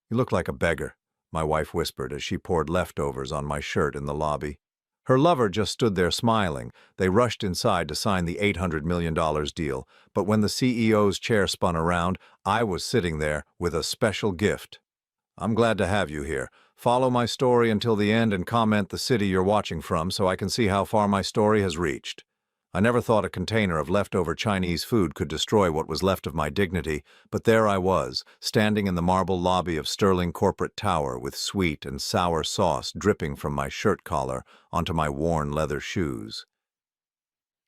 "You look like a beggar," my wife whispered as she poured leftovers on my shirt in the lobby. Her lover just stood there smiling. They rushed inside to sign the $800 million deal, but when the CEO's chair spun around, I was sitting there with a special gift. "I'm glad to have you here. Follow my story until the end and comment the city you're watching from so I can see how far my story has reached." I never thought a container of leftover Chinese food could destroy what was left of my dignity, but there I was, standing in the marble lobby of Sterling Corporate Tower with sweet and sour sauce dripping from my shirt collar onto my worn leather shoes.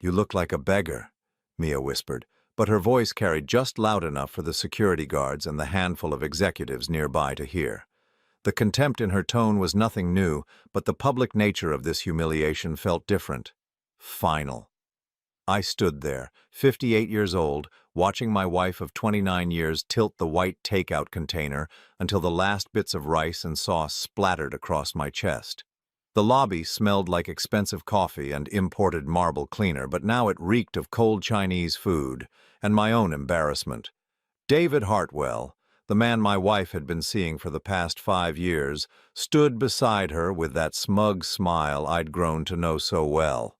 "You look like a beggar," Mia whispered, but her voice carried just loud enough for the security guards and the handful of executives nearby to hear. The contempt in her tone was nothing new, but the public nature of this humiliation felt different. Final. I stood there, 58 years old, watching my wife of 29 years tilt the white takeout container until the last bits of rice and sauce splattered across my chest. The lobby smelled like expensive coffee and imported marble cleaner, but now it reeked of cold Chinese food and my own embarrassment. David Hartwell, the man my wife had been seeing for the past 5 years, stood beside her with that smug smile I'd grown to know so well.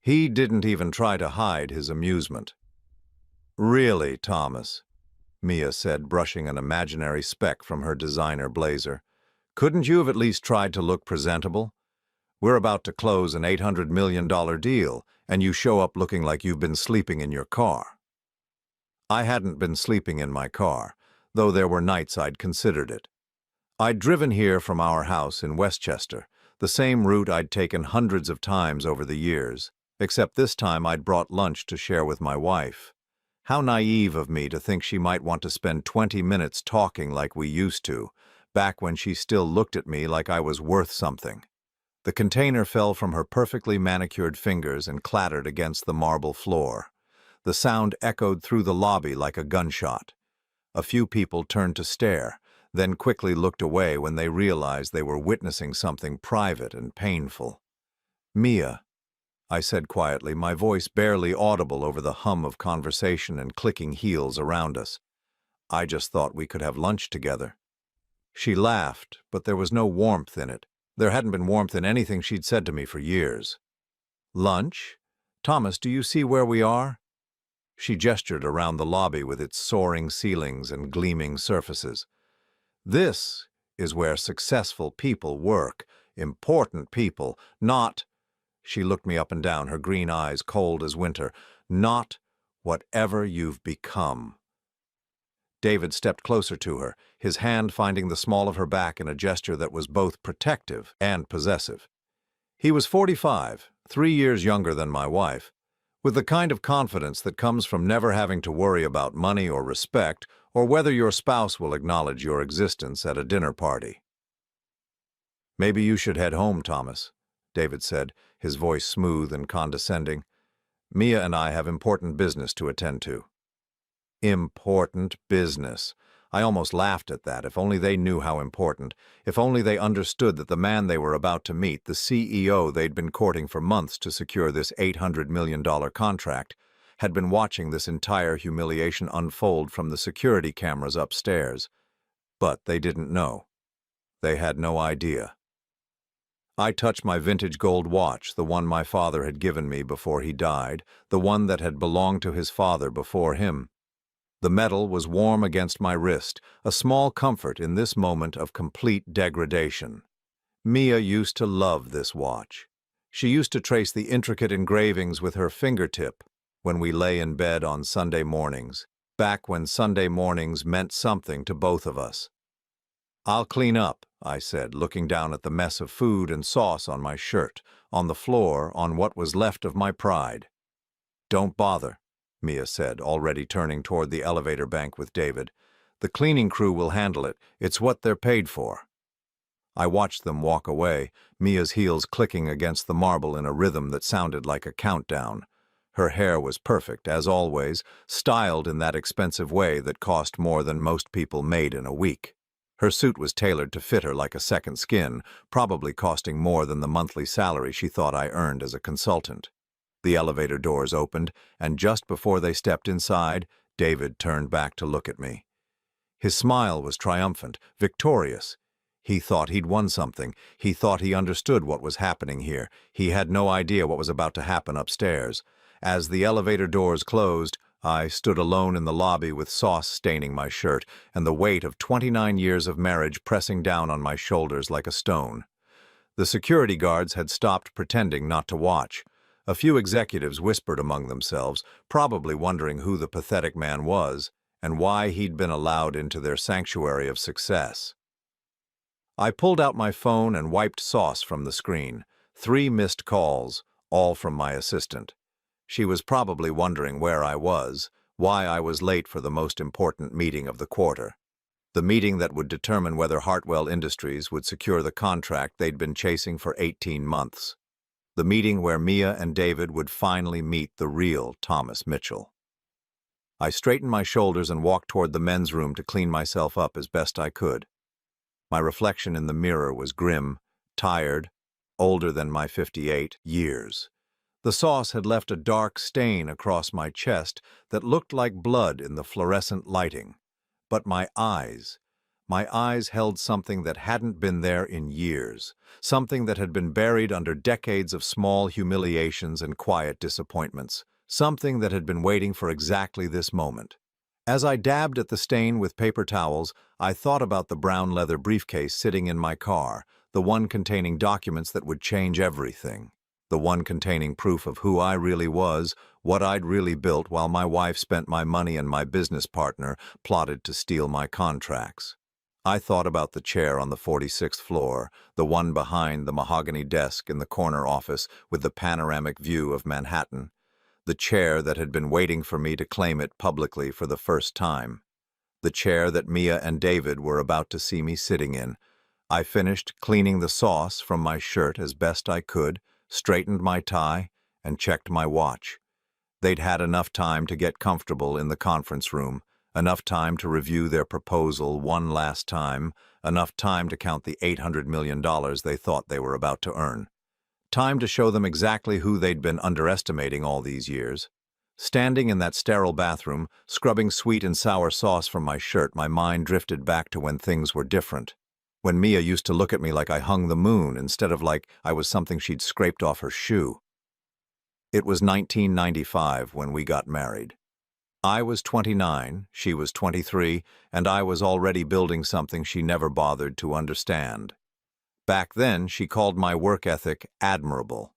He didn't even try to hide his amusement. "Really, Thomas," Mia said, brushing an imaginary speck from her designer blazer. "Couldn't you have at least tried to look presentable? We're about to close an $800 million deal, and you show up looking like you've been sleeping in your car." I hadn't been sleeping in my car, though there were nights I'd considered it. I'd driven here from our house in Westchester, the same route I'd taken hundreds of times over the years, except this time I'd brought lunch to share with my wife. How naive of me to think she might want to spend 20 minutes talking like we used to, back when she still looked at me like I was worth something. The container fell from her perfectly manicured fingers and clattered against the marble floor. The sound echoed through the lobby like a gunshot. A few people turned to stare, then quickly looked away when they realized they were witnessing something private and painful. "Mia," I said quietly, my voice barely audible over the hum of conversation and clicking heels around us. "I just thought we could have lunch together." She laughed, but there was no warmth in it. There hadn't been warmth in anything she'd said to me for years. "Lunch? Thomas, do you see where we are?" She gestured around the lobby with its soaring ceilings and gleaming surfaces. "This is where successful people work, important people, not—" She looked me up and down, her green eyes cold as winter. "Not whatever you've become." David stepped closer to her, his hand finding the small of her back in a gesture that was both protective and possessive. He was 45, 3 years younger than my wife, with the kind of confidence that comes from never having to worry about money or respect or whether your spouse will acknowledge your existence at a dinner party. "Maybe you should head home, Thomas," David said, his voice smooth and condescending. "Mia and I have important business to attend to." Important business. I almost laughed at that. If only they knew how important. If only they understood that the man they were about to meet, the CEO they'd been courting for months to secure this $800 million contract, had been watching this entire humiliation unfold from the security cameras upstairs. But they didn't know. They had no idea. I touched my vintage gold watch, the one my father had given me before he died, the one that had belonged to his father before him. The metal was warm against my wrist, a small comfort in this moment of complete degradation. Mia used to love this watch. She used to trace the intricate engravings with her fingertip when we lay in bed on Sunday mornings, back when Sunday mornings meant something to both of us. "I'll clean up," I said, looking down at the mess of food and sauce on my shirt, on the floor, on what was left of my pride. "Don't bother," Mia said, already turning toward the elevator bank with David. "The cleaning crew will handle it. It's what they're paid for." I watched them walk away, Mia's heels clicking against the marble in a rhythm that sounded like a countdown. Her hair was perfect, as always, styled in that expensive way that cost more than most people made in a week. Her suit was tailored to fit her like a second skin, probably costing more than the monthly salary she thought I earned as a consultant. The elevator doors opened, and just before they stepped inside, David turned back to look at me. His smile was triumphant, victorious. He thought he'd won something. He thought he understood what was happening here. He had no idea what was about to happen upstairs. As the elevator doors closed, I stood alone in the lobby with sauce staining my shirt and the weight of 29 years of marriage pressing down on my shoulders like a stone. The security guards had stopped pretending not to watch. A few executives whispered among themselves, probably wondering who the pathetic man was and why he'd been allowed into their sanctuary of success. I pulled out my phone and wiped sauce from the screen. 3 missed calls, all from my assistant. She was probably wondering where I was, why I was late for the most important meeting of the quarter. The meeting that would determine whether Hartwell Industries would secure the contract they'd been chasing for 18 months. The meeting where Mia and David would finally meet the real Thomas Mitchell. I straightened my shoulders and walked toward the men's room to clean myself up as best I could. My reflection in the mirror was grim, tired, older than my 58 years. The sauce had left a dark stain across my chest that looked like blood in the fluorescent lighting. But my eyes held something that hadn't been there in years, something that had been buried under decades of small humiliations and quiet disappointments, something that had been waiting for exactly this moment. As I dabbed at the stain with paper towels, I thought about the brown leather briefcase sitting in my car, the one containing documents that would change everything, the one containing proof of who I really was, what I'd really built while my wife spent my money and my business partner plotted to steal my contracts. I thought about the chair on the 46th floor, the one behind the mahogany desk in the corner office with the panoramic view of Manhattan, the chair that had been waiting for me to claim it publicly for the first time, the chair that Mia and David were about to see me sitting in. I finished cleaning the sauce from my shirt as best I could, straightened my tie, and checked my watch. They'd had enough time to get comfortable in the conference room, enough time to review their proposal one last time, enough time to count the $800 million they thought they were about to earn. Time to show them exactly who they'd been underestimating all these years. Standing in that sterile bathroom, scrubbing sweet and sour sauce from my shirt, my mind drifted back to when things were different. When Mia used to look at me like I hung the moon instead of like I was something she'd scraped off her shoe. It was 1995 when we got married. I was 29, she was 23, and I was already building something she never bothered to understand. Back then, she called my work ethic admirable.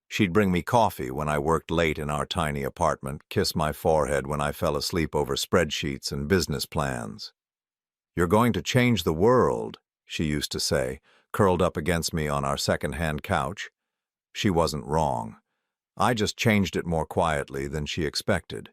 She'd bring me coffee when I worked late in our tiny apartment, kiss my forehead when I fell asleep over spreadsheets and business plans. "You're going to change the world," she used to say, curled up against me on our second-hand couch. She wasn't wrong. I just changed it more quietly than she expected.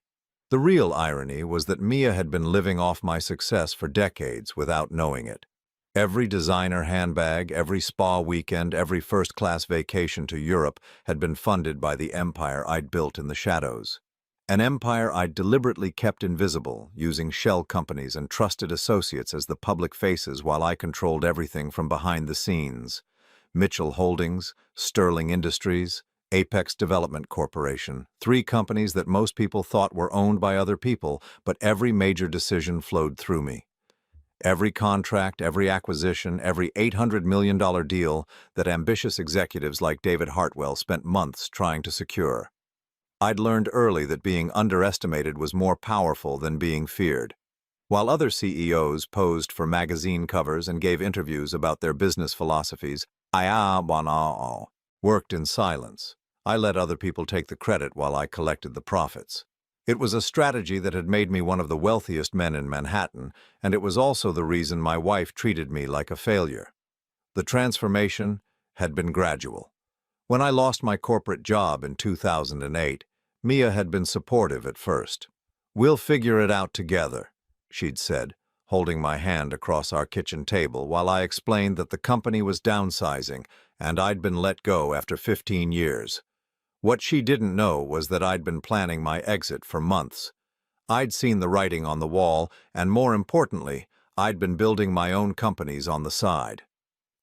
The real irony was that Mia had been living off my success for decades without knowing it. Every designer handbag, every spa weekend, every first-class vacation to Europe had been funded by the empire I'd built in the shadows. An empire I'd deliberately kept invisible, using shell companies and trusted associates as the public faces while I controlled everything from behind the scenes. Mitchell Holdings, Sterling Industries, Apex Development Corporation, 3 companies that most people thought were owned by other people, but every major decision flowed through me. Every contract, every acquisition, every $800 million deal that ambitious executives like David Hartwell spent months trying to secure. I'd learned early that being underestimated was more powerful than being feared. While other CEOs posed for magazine covers and gave interviews about their business philosophies, I worked in silence. I let other people take the credit while I collected the profits. It was a strategy that had made me one of the wealthiest men in Manhattan, and it was also the reason my wife treated me like a failure. The transformation had been gradual. When I lost my corporate job in 2008, Mia had been supportive at first. "We'll figure it out together," she'd said, holding my hand across our kitchen table while I explained that the company was downsizing and I'd been let go after 15 years. What she didn't know was that I'd been planning my exit for months. I'd seen the writing on the wall, and more importantly, I'd been building my own companies on the side.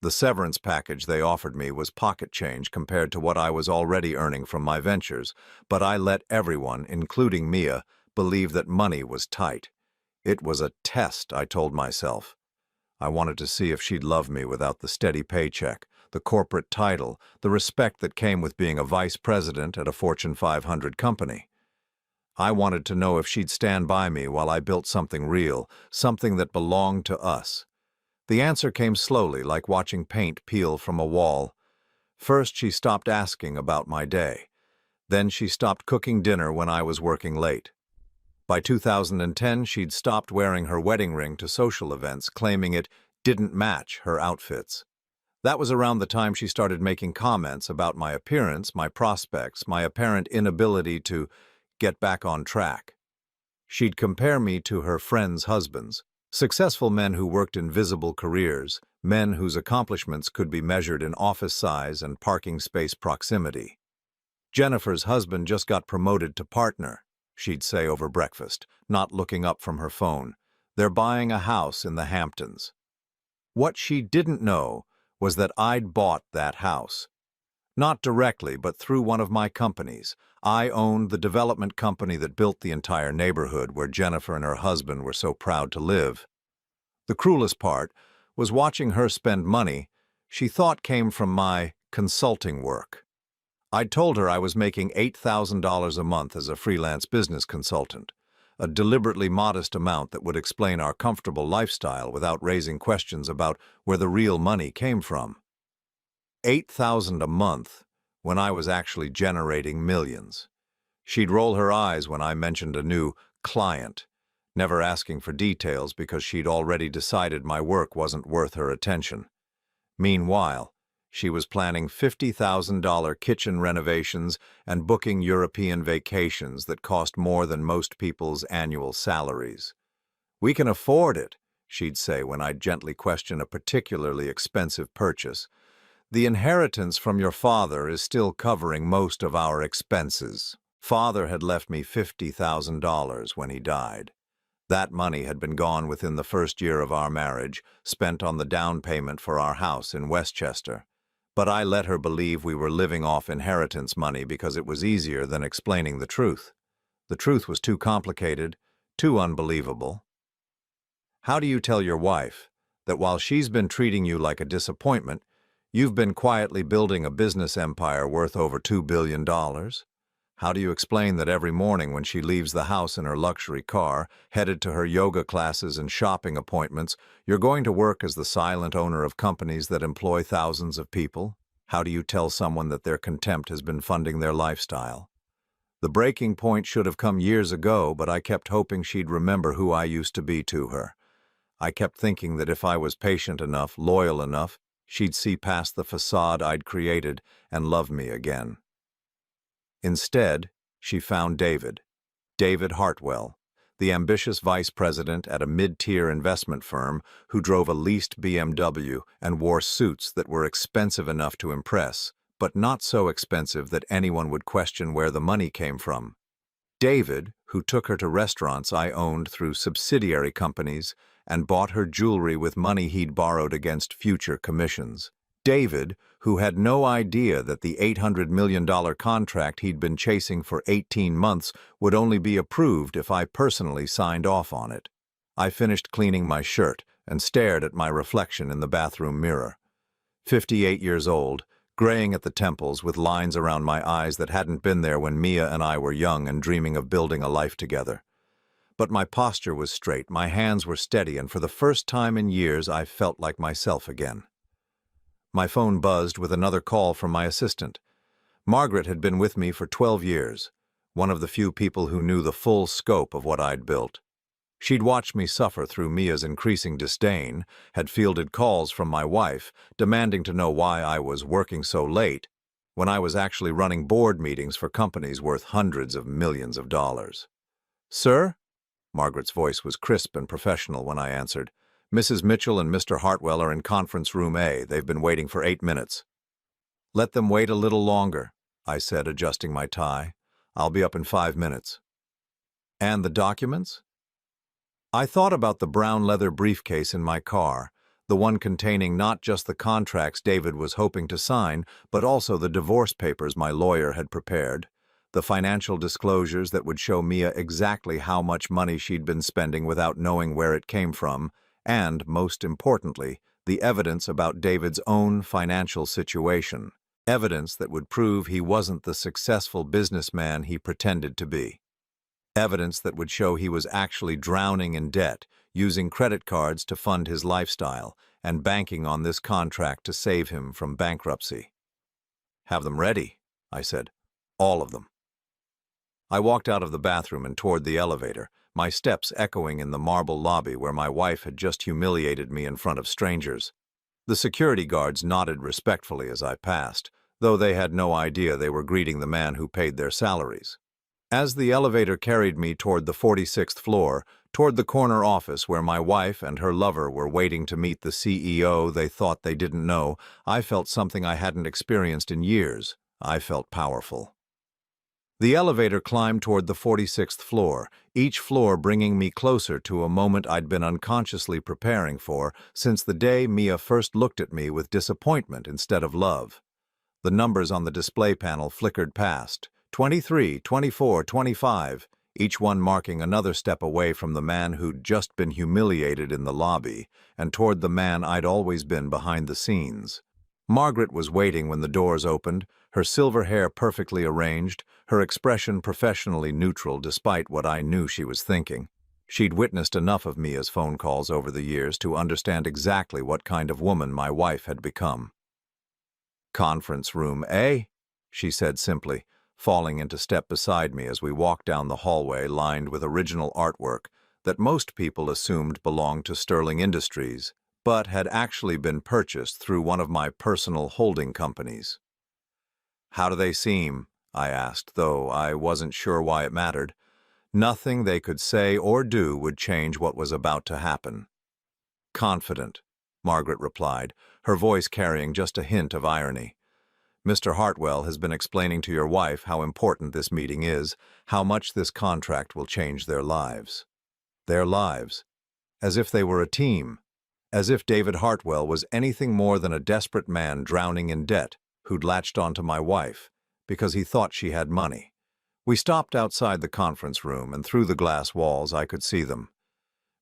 The severance package they offered me was pocket change compared to what I was already earning from my ventures, but I let everyone, including Mia, believe that money was tight. It was a test, I told myself. I wanted to see if she'd love me without the steady paycheck, the corporate title, the respect that came with being a vice president at a Fortune 500 company. I wanted to know if she'd stand by me while I built something real, something that belonged to us. The answer came slowly, like watching paint peel from a wall. First, she stopped asking about my day. Then she stopped cooking dinner when I was working late. By 2010, she'd stopped wearing her wedding ring to social events, claiming it didn't match her outfits. That was around the time she started making comments about my appearance, my prospects, my apparent inability to get back on track. She'd compare me to her friends' husbands, successful men who worked in visible careers, men whose accomplishments could be measured in office size and parking space proximity. Jennifer's husband just got promoted to partner, she'd say over breakfast, not looking up from her phone. They're buying a house in the Hamptons. What she didn't know was that I'd bought that house. Not directly, but through one of my companies. I owned the development company that built the entire neighborhood where Jennifer and her husband were so proud to live. The cruelest part was watching her spend money she thought came from my consulting work. I'd told her I was making $8,000 a month as a freelance business consultant, a deliberately modest amount that would explain our comfortable lifestyle without raising questions about where the real money came from. $8,000 a month when I was actually generating millions. She'd roll her eyes when I mentioned a new client, never asking for details because she'd already decided my work wasn't worth her attention. Meanwhile, she was planning $50,000 kitchen renovations and booking European vacations that cost more than most people's annual salaries. "We can afford it," she'd say when I'd gently question a particularly expensive purchase. "The inheritance from your father is still covering most of our expenses." Father had left me $50,000 when he died. That money had been gone within the first year of our marriage, spent on the down payment for our house in Westchester. But I let her believe we were living off inheritance money because it was easier than explaining the truth. The truth was too complicated, too unbelievable. How do you tell your wife that while she's been treating you like a disappointment, you've been quietly building a business empire worth over $2 billion? How do you explain that every morning when she leaves the house in her luxury car, headed to her yoga classes and shopping appointments, you're going to work as the silent owner of companies that employ thousands of people? How do you tell someone that their contempt has been funding their lifestyle? The breaking point should have come years ago, but I kept hoping she'd remember who I used to be to her. I kept thinking that if I was patient enough, loyal enough, she'd see past the facade I'd created and love me again. Instead, she found David Hartwell, the ambitious vice president at a mid-tier investment firm who drove a leased BMW and wore suits that were expensive enough to impress, but not so expensive that anyone would question where the money came from. David, who took her to restaurants I owned through subsidiary companies and bought her jewelry with money he'd borrowed against future commissions. David, who had no idea that the $800 million contract he'd been chasing for 18 months would only be approved if I personally signed off on it. I finished cleaning my shirt and stared at my reflection in the bathroom mirror. 58 years old, graying at the temples with lines around my eyes that hadn't been there when Mia and I were young and dreaming of building a life together. But my posture was straight, my hands were steady, and for the first time in years I felt like myself again. My phone buzzed with another call from my assistant. Margaret had been with me for 12 years, one of the few people who knew the full scope of what I'd built. She'd watched me suffer through Mia's increasing disdain, had fielded calls from my wife, demanding to know why I was working so late, when I was actually running board meetings for companies worth hundreds of millions of dollars. "Sir?" Margaret's voice was crisp and professional when I answered. "Mrs. Mitchell and Mr. Hartwell are in conference room A. They've been waiting for 8 minutes. "Let them wait a little longer," I said, adjusting my tie. "I'll be up in 5 minutes. "And the documents?" I thought about the brown leather briefcase in my car, the one containing not just the contracts David was hoping to sign, but also the divorce papers my lawyer had prepared, The financial disclosures that would show Mia exactly how much money she'd been spending without knowing where it came from, and, most importantly, the evidence about David's own financial situation. Evidence that would prove he wasn't the successful businessman he pretended to be. Evidence that would show he was actually drowning in debt, using credit cards to fund his lifestyle, and banking on this contract to save him from bankruptcy. "Have them ready," I said. "All of them." I walked out of the bathroom and toward the elevator, my steps echoing in the marble lobby where my wife had just humiliated me in front of strangers. The security guards nodded respectfully as I passed, though they had no idea they were greeting the man who paid their salaries. As the elevator carried me toward the 46th floor, toward the corner office where my wife and her lover were waiting to meet the CEO they thought they didn't know, I felt something I hadn't experienced in years. I felt powerful. The elevator climbed toward the 46th floor, each floor bringing me closer to a moment I'd been unconsciously preparing for since the day Mia first looked at me with disappointment instead of love. The numbers on the display panel flickered past, 23, 24, 25, each one marking another step away from the man who'd just been humiliated in the lobby, and toward the man I'd always been behind the scenes. Margaret was waiting when the doors opened, her silver hair perfectly arranged, her expression professionally neutral despite what I knew she was thinking. She'd witnessed enough of Mia's phone calls over the years to understand exactly what kind of woman my wife had become. "Conference room A," she said simply, falling into step beside me as we walked down the hallway lined with original artwork that most people assumed belonged to Sterling Industries, but had actually been purchased through one of my personal holding companies. "How do they seem?" I asked, though I wasn't sure why it mattered. Nothing they could say or do would change what was about to happen. "Confident," Margaret replied, her voice carrying just a hint of irony. "Mr. Hartwell has been explaining to your wife how important this meeting is, how much this contract will change their lives." Their lives. As if they were a team. As if David Hartwell was anything more than a desperate man drowning in debt who'd latched onto my wife because he thought she had money. We stopped outside the conference room, and through the glass walls I could see them.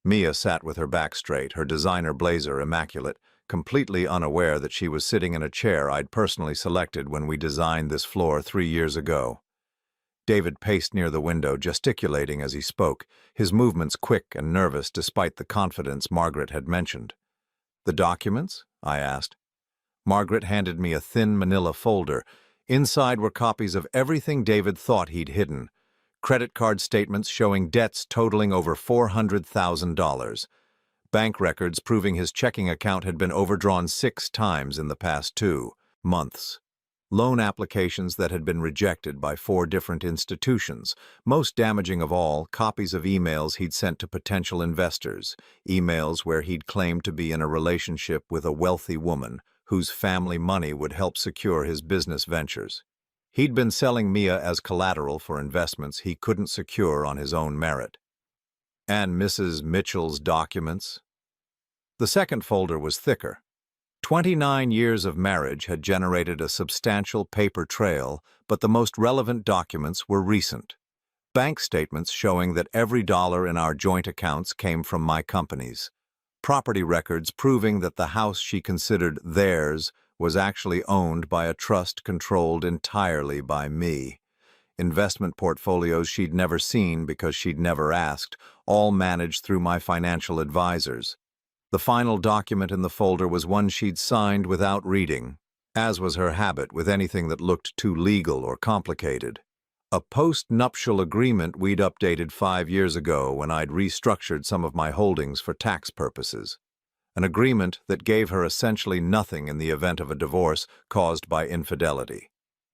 Mia sat with her back straight, her designer blazer immaculate, completely unaware that she was sitting in a chair I'd personally selected when we designed this floor 3 years ago. David paced near the window, gesticulating as he spoke, his movements quick and nervous despite the confidence Margaret had mentioned. "The documents?" I asked. Margaret handed me a thin manila folder. Inside were copies of everything David thought he'd hidden. Credit card statements showing debts totaling over $400,000. Bank records proving his checking account had been overdrawn 6 times in the past 2 months. Loan applications that had been rejected by 4 different institutions. Most damaging of all, copies of emails he'd sent to potential investors, emails where he'd claimed to be in a relationship with a wealthy woman whose family money would help secure his business ventures. He'd been selling Mia as collateral for investments he couldn't secure on his own merit. And Mrs. Mitchell's documents? The second folder was thicker. 29 years of marriage had generated a substantial paper trail, but the most relevant documents were recent. Bank statements showing that every dollar in our joint accounts came from my companies. Property records proving that the house she considered theirs was actually owned by a trust controlled entirely by me. Investment portfolios she'd never seen because she'd never asked, all managed through my financial advisors. The final document in the folder was one she'd signed without reading, as was her habit with anything that looked too legal or complicated. A post-nuptial agreement we'd updated 5 years ago when I'd restructured some of my holdings for tax purposes. An agreement that gave her essentially nothing in the event of a divorce caused by infidelity.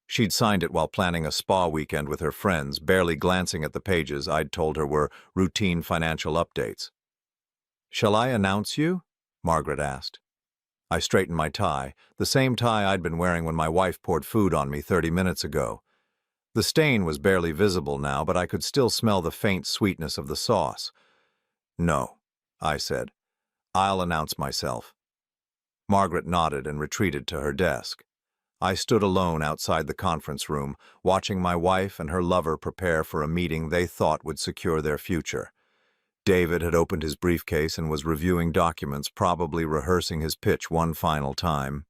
She'd signed it while planning a spa weekend with her friends, barely glancing at the pages I'd told her were routine financial updates. "Shall I announce you?" Margaret asked. I straightened my tie, the same tie I'd been wearing when my wife poured food on me 30 minutes ago. The stain was barely visible now, but I could still smell the faint sweetness of the sauce. "No," I said. "I'll announce myself." Margaret nodded and retreated to her desk. I stood alone outside the conference room, watching my wife and her lover prepare for a meeting they thought would secure their future. David had opened his briefcase and was reviewing documents, probably rehearsing his pitch one final time.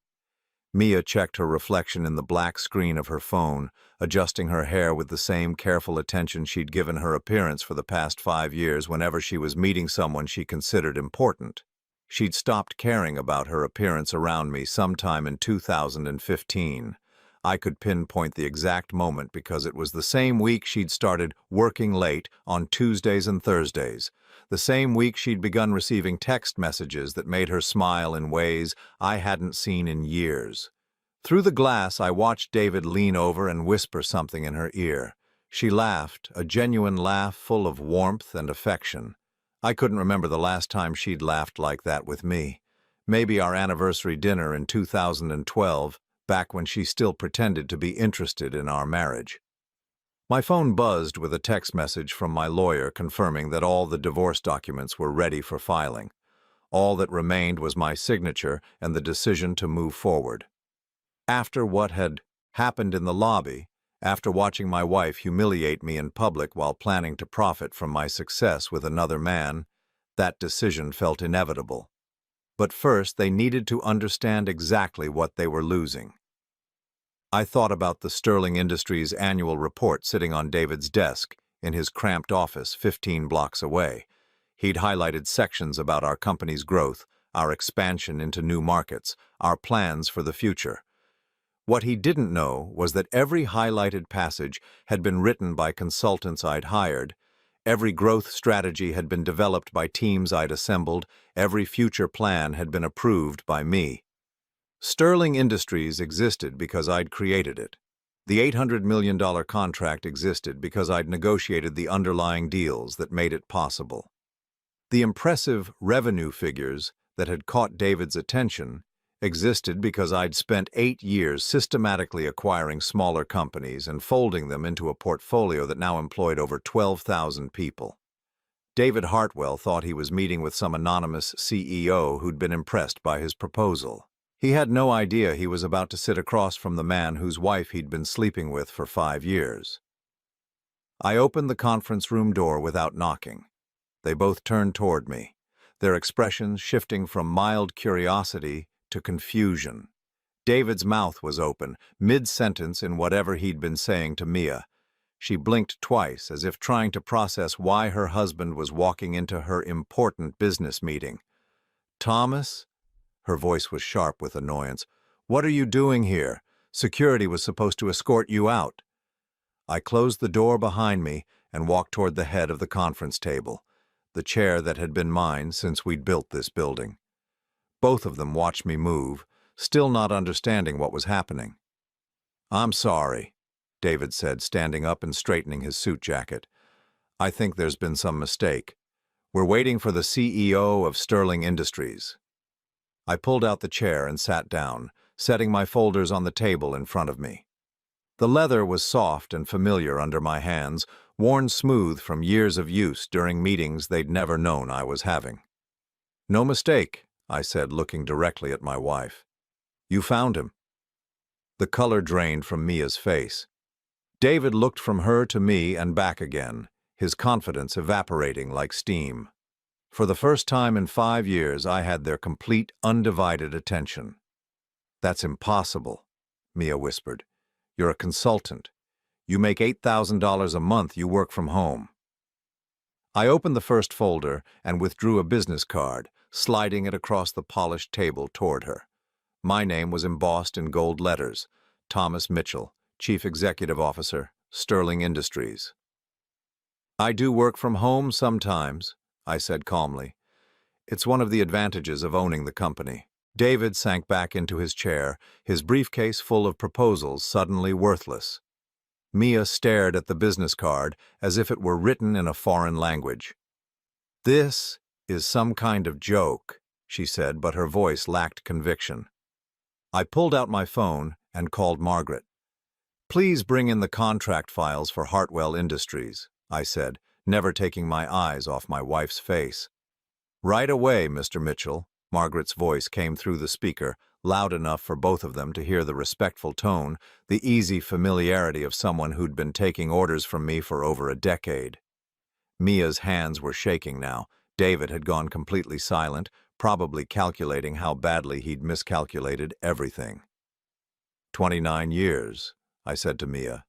Mia checked her reflection in the black screen of her phone, adjusting her hair with the same careful attention she'd given her appearance for the past 5 years whenever she was meeting someone she considered important. She'd stopped caring about her appearance around me sometime in 2015. I could pinpoint the exact moment because it was the same week she'd started working late on Tuesdays and Thursdays, the same week she'd begun receiving text messages that made her smile in ways I hadn't seen in years. Through the glass, I watched David lean over and whisper something in her ear. She laughed, a genuine laugh full of warmth and affection. I couldn't remember the last time she'd laughed like that with me. Maybe our anniversary dinner in 2012, back when she still pretended to be interested in our marriage. My phone buzzed with a text message from my lawyer confirming that all the divorce documents were ready for filing. All that remained was my signature and the decision to move forward. After what had happened in the lobby, after watching my wife humiliate me in public while planning to profit from my success with another man, that decision felt inevitable. But first, they needed to understand exactly what they were losing. I thought about the Sterling Industries annual report sitting on David's desk in his cramped office 15 blocks away. He'd highlighted sections about our company's growth, our expansion into new markets, our plans for the future. What he didn't know was that every highlighted passage had been written by consultants I'd hired, every growth strategy had been developed by teams I'd assembled, every future plan had been approved by me. Sterling Industries existed because I'd created it. The $800 million contract existed because I'd negotiated the underlying deals that made it possible. The impressive revenue figures that had caught David's attention existed because I'd spent 8 years systematically acquiring smaller companies and folding them into a portfolio that now employed over 12,000 people. David Hartwell thought he was meeting with some anonymous CEO who'd been impressed by his proposal. He had no idea he was about to sit across from the man whose wife he'd been sleeping with for 5 years. I opened the conference room door without knocking. They both turned toward me, their expressions shifting from mild curiosity to confusion. David's mouth was open, mid-sentence in whatever he'd been saying to Mia. She blinked twice, as if trying to process why her husband was walking into her important business meeting. "Thomas?" Her voice was sharp with annoyance. "What are you doing here? Security was supposed to escort you out." I closed the door behind me and walked toward the head of the conference table, the chair that had been mine since we'd built this building. Both of them watched me move, still not understanding what was happening. "I'm sorry," David said, standing up and straightening his suit jacket. "I think there's been some mistake. We're waiting for the CEO of Sterling Industries." I pulled out the chair and sat down, setting my folders on the table in front of me. The leather was soft and familiar under my hands, worn smooth from years of use during meetings they'd never known I was having. "No mistake," I said, looking directly at my wife. "You found him." The color drained from Mia's face. David looked from her to me and back again, his confidence evaporating like steam. For the first time in 5 years, I had their complete, undivided attention. "That's impossible," Mia whispered. "You're a consultant. You make $8,000 a month, you work from home." I opened the first folder and withdrew a business card, sliding it across the polished table toward her. My name was embossed in gold letters: Thomas Mitchell, Chief Executive Officer, Sterling Industries. "I do work from home sometimes," I said calmly. "It's one of the advantages of owning the company." David sank back into his chair, his briefcase full of proposals suddenly worthless. Mia stared at the business card as if it were written in a foreign language. "This is some kind of joke," she said, but her voice lacked conviction. I pulled out my phone and called Margaret. "Please bring in the contract files for Hartwell Industries," I said, never taking my eyes off my wife's face. "Right away, Mr. Mitchell," Margaret's voice came through the speaker, loud enough for both of them to hear the respectful tone, the easy familiarity of someone who'd been taking orders from me for over a decade. Mia's hands were shaking now. David had gone completely silent, probably calculating how badly he'd miscalculated everything. 29 years, I said to Mia.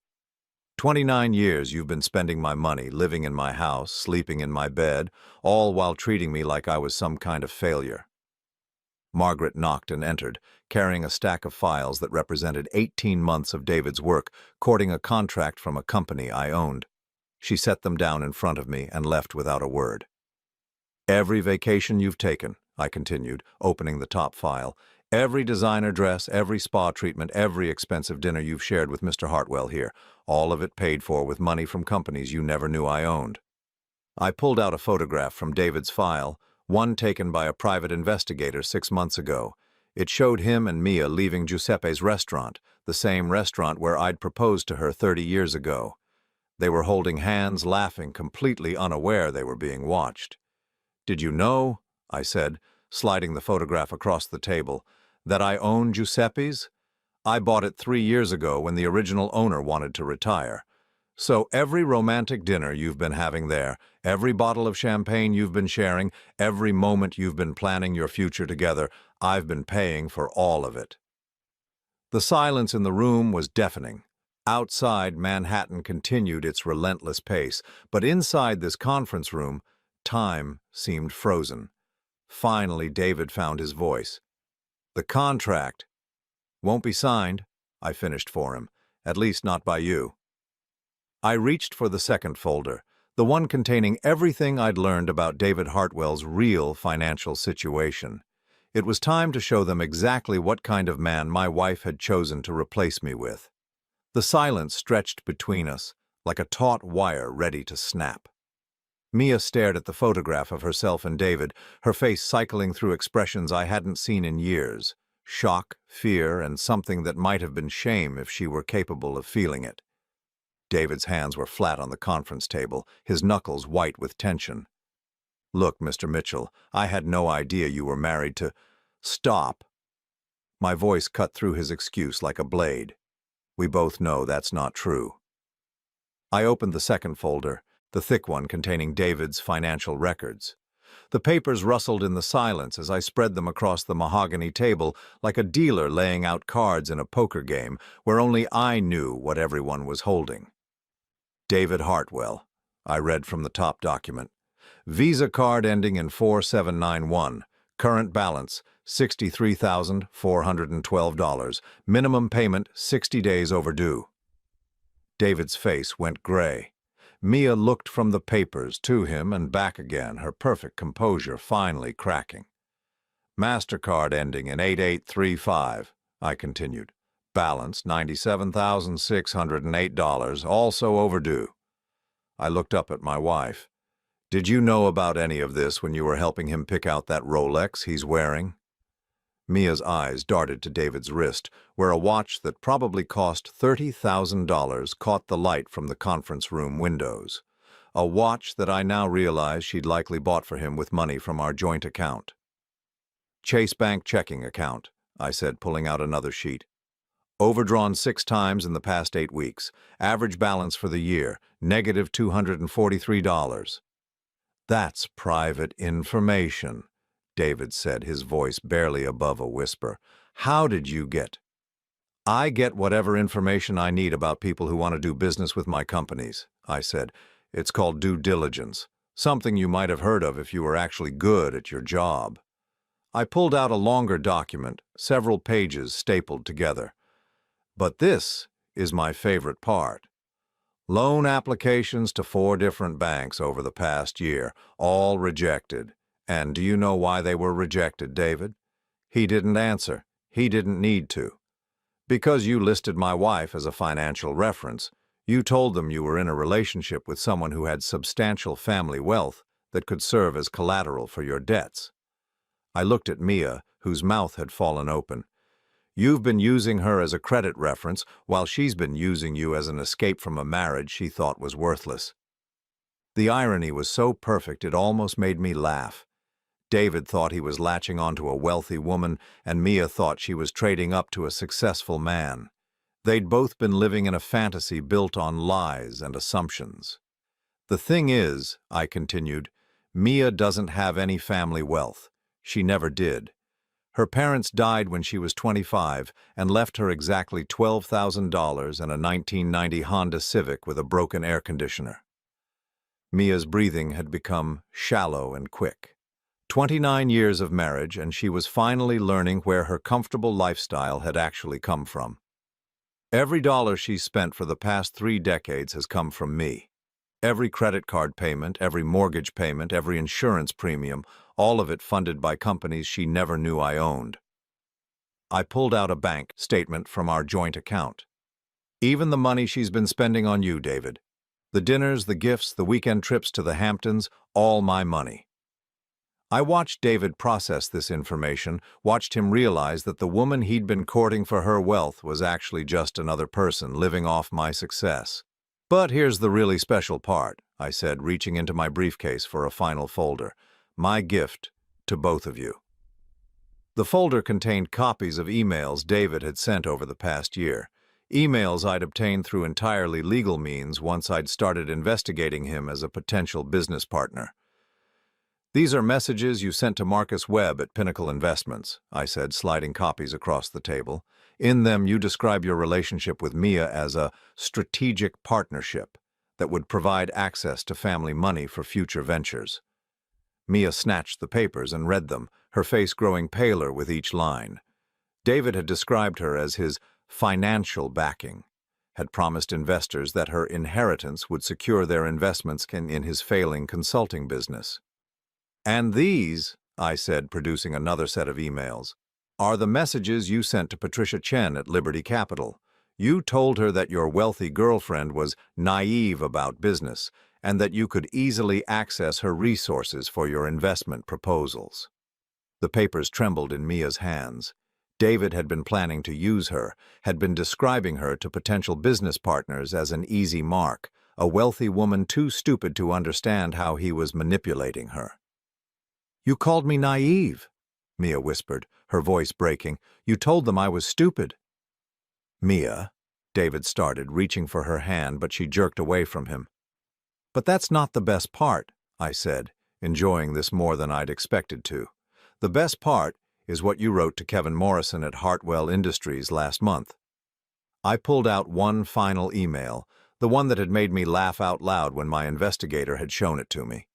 29 years you've been spending my money, living in my house, sleeping in my bed, all while treating me like I was some kind of failure. Margaret knocked and entered, carrying a stack of files that represented 18 months of David's work, courting a contract from a company I owned. She set them down in front of me and left without a word. Every vacation you've taken, I continued, opening the top file, every designer dress, every spa treatment, every expensive dinner you've shared with Mr. Hartwell here, all of it paid for with money from companies you never knew I owned. I pulled out a photograph from David's file, one taken by a private investigator 6 months ago. It showed him and Mia leaving Giuseppe's restaurant, the same restaurant where I'd proposed to her 30 years ago. They were holding hands, laughing, completely unaware they were being watched. "Did you know," I said, sliding the photograph across the table, "that I own Giuseppe's? I bought it 3 years ago when the original owner wanted to retire. So every romantic dinner you've been having there, every bottle of champagne you've been sharing, every moment you've been planning your future together, I've been paying for all of it." The silence in the room was deafening. Outside, Manhattan continued its relentless pace, but inside this conference room, time seemed frozen. Finally, David found his voice. "The contract won't be signed," I finished for him, "at least not by you." I reached for the second folder, the one containing everything I'd learned about David Hartwell's real financial situation. It was time to show them exactly what kind of man my wife had chosen to replace me with. The silence stretched between us, like a taut wire ready to snap. Mia stared at the photograph of herself and David, her face cycling through expressions I hadn't seen in years. Shock, fear, and something that might have been shame if she were capable of feeling it. David's hands were flat on the conference table, his knuckles white with tension. "Look, Mr. Mitchell, I had no idea you were married to—" "Stop!" My voice cut through his excuse like a blade. "We both know that's not true." I opened the second folder, the thick one containing David's financial records. The papers rustled in the silence as I spread them across the mahogany table like a dealer laying out cards in a poker game where only I knew what everyone was holding. David Hartwell, I read from the top document. Visa card ending in 4791. Current balance, $63,412. Minimum payment, 60 days overdue. David's face went gray. Mia looked from the papers to him and back again, her perfect composure finally cracking. MasterCard ending in 8835, I continued. Balance, $97,608, also overdue. I looked up at my wife. "Did you know about any of this when you were helping him pick out that Rolex he's wearing?" Mia's eyes darted to David's wrist, where a watch that probably cost $30,000 caught the light from the conference room windows. A watch that I now realized she'd likely bought for him with money from our joint account. "Chase Bank checking account," I said, pulling out another sheet. "Overdrawn 6 times in the past 8 weeks. Average balance for the year, negative $243. "That's private information," David said, his voice barely above a whisper. "How did you get—" "I get whatever information I need about people who want to do business with my companies," I said. "It's called due diligence, something you might have heard of if you were actually good at your job." I pulled out a longer document, several pages stapled together. But this is my favorite part. Loan applications to 4 different banks over the past year, all rejected. And do you know why they were rejected, David? He didn't answer. He didn't need to. Because you listed my wife as a financial reference. You told them you were in a relationship with someone who had substantial family wealth that could serve as collateral for your debts. I looked at Mia, whose mouth had fallen open. You've been using her as a credit reference while she's been using you as an escape from a marriage she thought was worthless. The irony was so perfect it almost made me laugh. David thought he was latching onto a wealthy woman, and Mia thought she was trading up to a successful man. They'd both been living in a fantasy built on lies and assumptions. "The thing is," I continued, "Mia doesn't have any family wealth. She never did. Her parents died when she was 25 and left her exactly $12,000 and a 1990 Honda Civic with a broken air conditioner." Mia's breathing had become shallow and quick. 29 years of marriage, and she was finally learning where her comfortable lifestyle had actually come from. "Every dollar she's spent for the past 3 decades has come from me. Every credit card payment, every mortgage payment, every insurance premium, all of it funded by companies she never knew I owned." I pulled out a bank statement from our joint account. "Even the money she's been spending on you, David. The dinners, the gifts, the weekend trips to the Hamptons, all my money." I watched David process this information, watched him realize that the woman he'd been courting for her wealth was actually just another person living off my success. "But here's the really special part," I said, reaching into my briefcase for a final folder. "My gift to both of you." The folder contained copies of emails David had sent over the past year. Emails I'd obtained through entirely legal means once I'd started investigating him as a potential business partner. "These are messages you sent to Marcus Webb at Pinnacle Investments," I said, sliding copies across the table. "In them, you describe your relationship with Mia as a strategic partnership that would provide access to family money for future ventures." Mia snatched the papers and read them, her face growing paler with each line. David had described her as his financial backing, had promised investors that her inheritance would secure their investments in his failing consulting business. "And these," I said, producing another set of emails, "are the messages you sent to Patricia Chen at Liberty Capital. You told her that your wealthy girlfriend was naive about business and that you could easily access her resources for your investment proposals." The papers trembled in Mia's hands. David had been planning to use her, had been describing her to potential business partners as an easy mark, a wealthy woman too stupid to understand how he was manipulating her. "You called me naive," Mia whispered, her voice breaking. "You told them I was stupid." "Mia," David started, reaching for her hand, but she jerked away from him. "But that's not the best part," I said, enjoying this more than I'd expected to. "The best part is what you wrote to Kevin Morrison at Hartwell Industries last month." I pulled out one final email, the one that had made me laugh out loud when my investigator had shown it to me.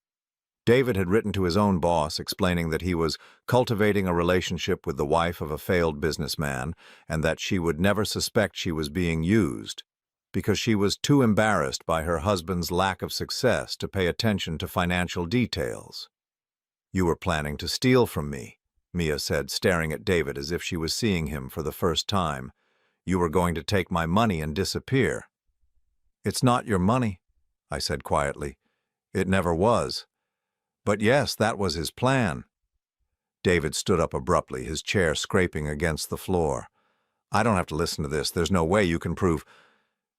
David had written to his own boss explaining that he was cultivating a relationship with the wife of a failed businessman and that she would never suspect she was being used because she was too embarrassed by her husband's lack of success to pay attention to financial details. "You were planning to steal from me," Mia said, staring at David as if she was seeing him for the first time. "You were going to take my money and disappear." "It's not your money," I said quietly. "It never was. But yes, that was his plan." David stood up abruptly, his chair scraping against the floor. "I don't have to listen to this. There's no way you can prove—"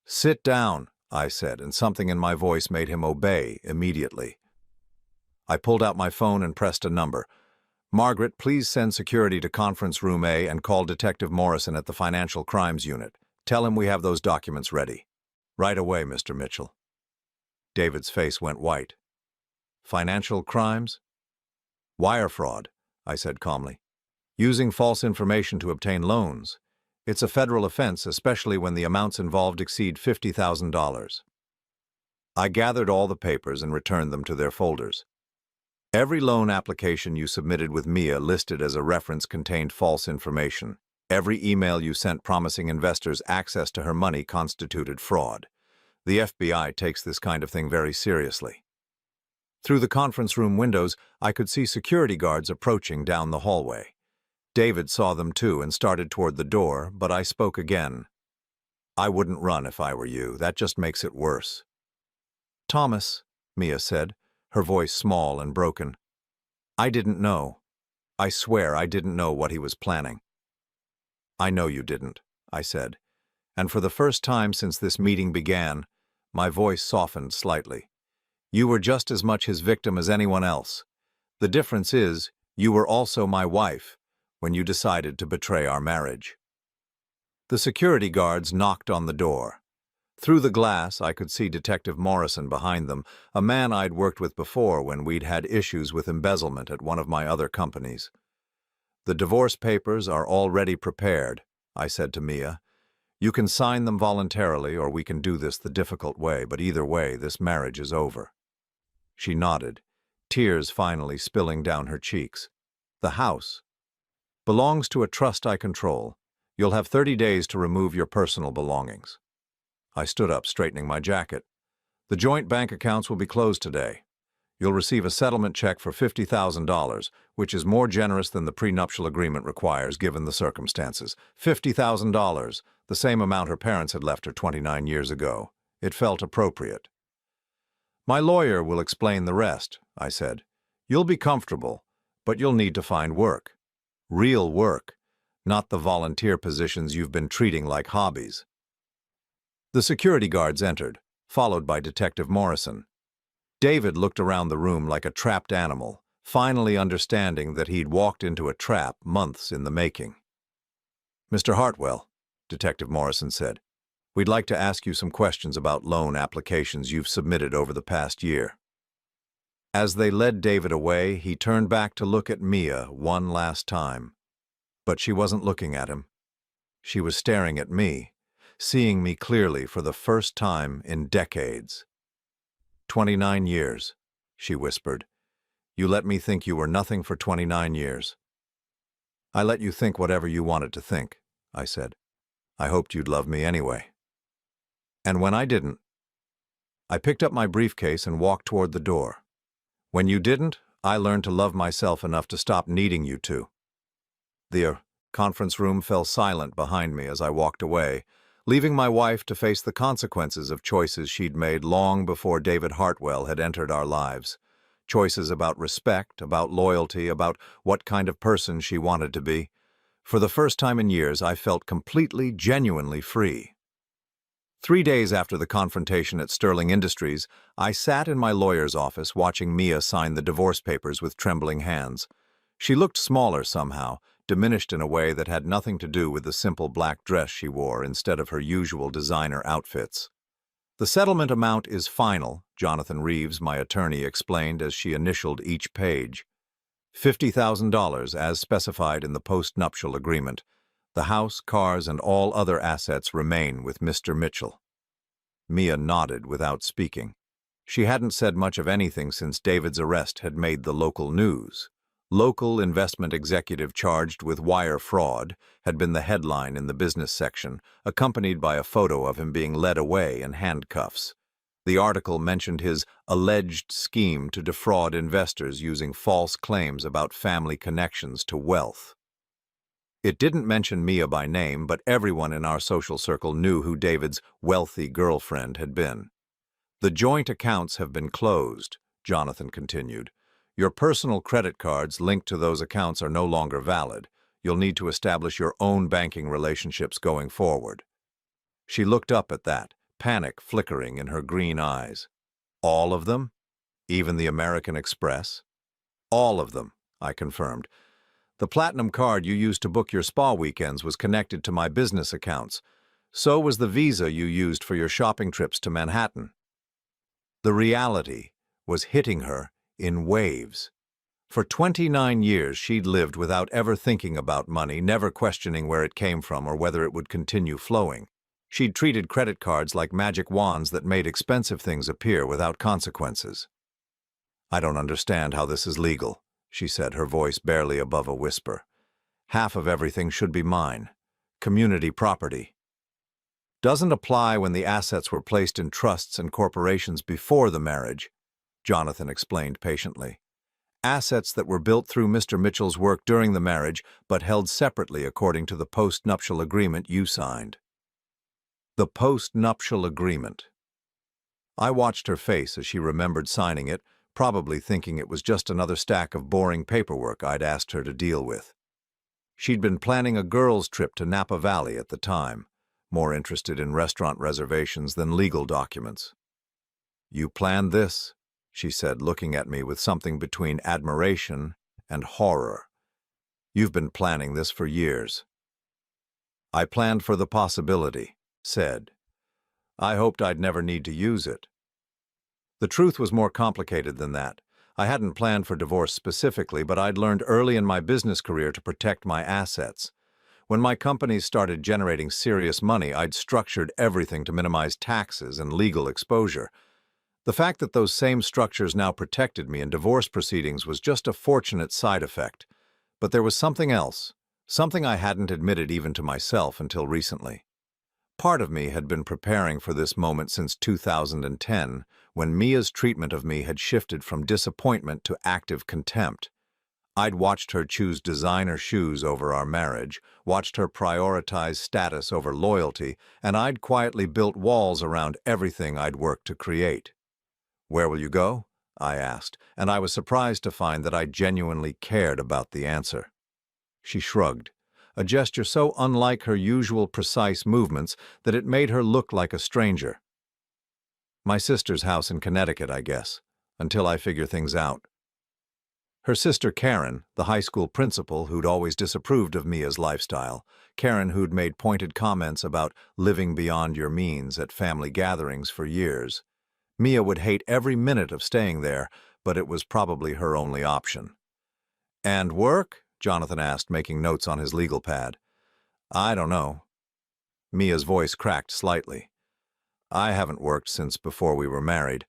"Sit down," I said, and something in my voice made him obey immediately. I pulled out my phone and pressed a number. "Margaret, please send security to Conference Room A and call Detective Morrison at the Financial Crimes Unit. Tell him we have those documents ready." "Right away, Mr. Mitchell." David's face went white. "Financial crimes?" "Wire fraud," I said calmly. "Using false information to obtain loans. It's a federal offense, especially when the amounts involved exceed $50,000. I gathered all the papers and returned them to their folders. "Every loan application you submitted with Mia listed as a reference contained false information. Every email you sent promising investors access to her money constituted fraud. The FBI takes this kind of thing very seriously." Through the conference room windows, I could see security guards approaching down the hallway. David saw them too and started toward the door, but I spoke again. "I wouldn't run if I were you. That just makes it worse." "Thomas," Mia said, her voice small and broken. "I didn't know. I swear I didn't know what he was planning." "I know you didn't," I said, and for the first time since this meeting began, my voice softened slightly. "You were just as much his victim as anyone else. The difference is, You were also my wife when you decided to betray our marriage." The security guards knocked on the door. Through the glass, I could see Detective Morrison behind them, a man I'd worked with before when we'd had issues with embezzlement at one of my other companies. "The divorce papers are already prepared," I said to Mia. "You can sign them voluntarily, or we can do this the difficult way, but either way, this marriage is over." She nodded, tears finally spilling down her cheeks. "The house belongs to a trust I control. You'll have 30 days to remove your personal belongings." I stood up, straightening my jacket. "The joint bank accounts will be closed today. You'll receive a settlement check for $50,000, which is more generous than the prenuptial agreement requires given the circumstances. $50,000, the same amount her parents had left her 29 years ago. It felt appropriate. "My lawyer will explain the rest," I said. "You'll be comfortable, but you'll need to find work. Real work, not the volunteer positions you've been treating like hobbies." The security guards entered, followed by Detective Morrison. David looked around the room like a trapped animal, finally understanding that he'd walked into a trap months in the making. "Mr. Hartwell," Detective Morrison said, "we'd like to ask you some questions about loan applications you've submitted over the past year." As they led David away, he turned back to look at Mia one last time. But she wasn't looking at him. She was staring at me, seeing me clearly for the first time in decades. 29 years, she whispered. "You let me think you were nothing for 29 years. "I let you think whatever you wanted to think," I said. "I hoped you'd love me anyway." And when I didn't, I picked up my briefcase and walked toward the door. When you didn't, I learned to love myself enough to stop needing you to. The conference room fell silent behind me as I walked away, leaving my wife to face the consequences of choices she'd made long before David Hartwell had entered our lives. Choices about respect, about loyalty, about what kind of person she wanted to be. For the first time in years, I felt completely, genuinely free. 3 days after the confrontation at Sterling Industries, I sat in my lawyer's office watching Mia sign the divorce papers with trembling hands. She looked smaller somehow, diminished in a way that had nothing to do with the simple black dress she wore instead of her usual designer outfits. "The settlement amount is final," Jonathan Reeves, my attorney, explained as she initialed each page. $50,000 as specified in the post-nuptial agreement. The house, cars, and all other assets remain with Mr. Mitchell. Mia nodded without speaking. She hadn't said much of anything since David's arrest had made the local news. "Local investment executive charged with wire fraud" had been the headline in the business section, accompanied by a photo of him being led away in handcuffs. The article mentioned his alleged scheme to defraud investors using false claims about family connections to wealth. It didn't mention Mia by name, but everyone in our social circle knew who David's wealthy girlfriend had been. "The joint accounts have been closed," Jonathan continued. "Your personal credit cards linked to those accounts are no longer valid. You'll need to establish your own banking relationships going forward." She looked up at that, panic flickering in her green eyes. "All of them? Even the American Express?" "All of them," I confirmed. "The platinum card you used to book your spa weekends was connected to my business accounts. So was the Visa you used for your shopping trips to Manhattan." The reality was hitting her in waves. For 29 years, she'd lived without ever thinking about money, never questioning where it came from or whether it would continue flowing. She'd treated credit cards like magic wands that made expensive things appear without consequences. "I don't understand how this is legal," she said, her voice barely above a whisper. "Half of everything should be mine. Community property." "Doesn't apply when the assets were placed in trusts and corporations before the marriage," Jonathan explained patiently. "Assets that were built through Mr. Mitchell's work during the marriage, but held separately according to the post-nuptial agreement you signed." The post-nuptial agreement. I watched her face as she remembered signing it, probably thinking it was just another stack of boring paperwork I'd asked her to deal with. She'd been planning a girls' trip to Napa Valley at the time, more interested in restaurant reservations than legal documents. "You planned this," she said, looking at me with something between admiration and horror. You've been planning this for years. I planned for the possibility, said. I hoped I'd never need to use it. The truth was more complicated than that. I hadn't planned for divorce specifically, but I'd learned early in my business career to protect my assets. When my companies started generating serious money, I'd structured everything to minimize taxes and legal exposure. The fact that those same structures now protected me in divorce proceedings was just a fortunate side effect. But there was something else, something I hadn't admitted even to myself until recently. Part of me had been preparing for this moment since 2010, when Mia's treatment of me had shifted from disappointment to active contempt. I'd watched her choose designer shoes over our marriage, watched her prioritize status over loyalty, and I'd quietly built walls around everything I'd worked to create. "Where will you go?" I asked, and I was surprised to find that I genuinely cared about the answer. She shrugged, a gesture so unlike her usual precise movements that it made her look like a stranger. "My sister's house in Connecticut, I guess, until I figure things out." Her sister Karen, the high school principal who'd always disapproved of Mia's lifestyle, Karen who'd made pointed comments about living beyond your means at family gatherings for years. Mia would hate every minute of staying there, but it was probably her only option. "And work?" Jonathan asked, making notes on his legal pad. "I don't know." Mia's voice cracked slightly. "I haven't worked since before we were married.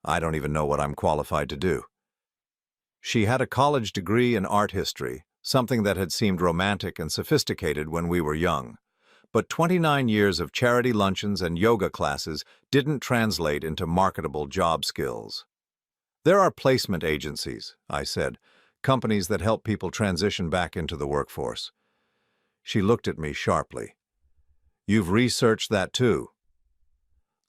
I don't even know what I'm qualified to do." She had a college degree in art history, something that had seemed romantic and sophisticated when we were young. But 29 years of charity luncheons and yoga classes didn't translate into marketable job skills. "There are placement agencies," I said, "companies that help people transition back into the workforce." She looked at me sharply. "You've researched that too?"